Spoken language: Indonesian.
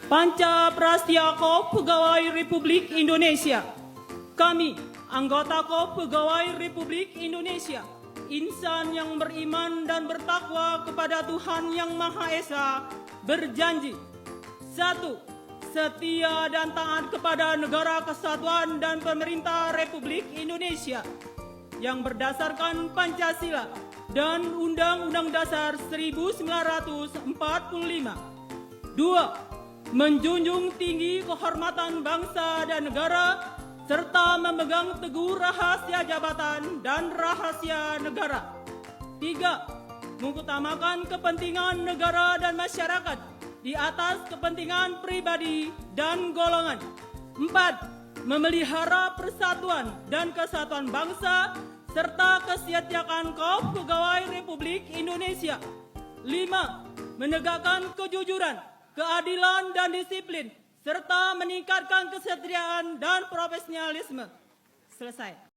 Panca Prastya Kop Pegawai Republik Indonesia. Kami, anggota Kop Pegawai Republik Indonesia, insan yang beriman dan bertakwa kepada Tuhan Yang Maha Esa, berjanji: 1. Setia dan taat kepada Negara Kesatuan dan Pemerintah Republik Indonesia yang berdasarkan Pancasila dan Undang-Undang Dasar 1945. 2. Menjunjung tinggi kehormatan bangsa dan negara serta memegang teguh rahasia jabatan dan rahasia negara. 3. Mengutamakan kepentingan negara dan masyarakat di atas kepentingan pribadi dan golongan. 4. Memelihara persatuan dan kesatuan bangsa serta kesetiaan Kop Pegawai Republik Indonesia. 5. Menegakkan kejujuran, keadilan dan disiplin serta meningkatkan kesetiaan dan profesionalisme. Selesai.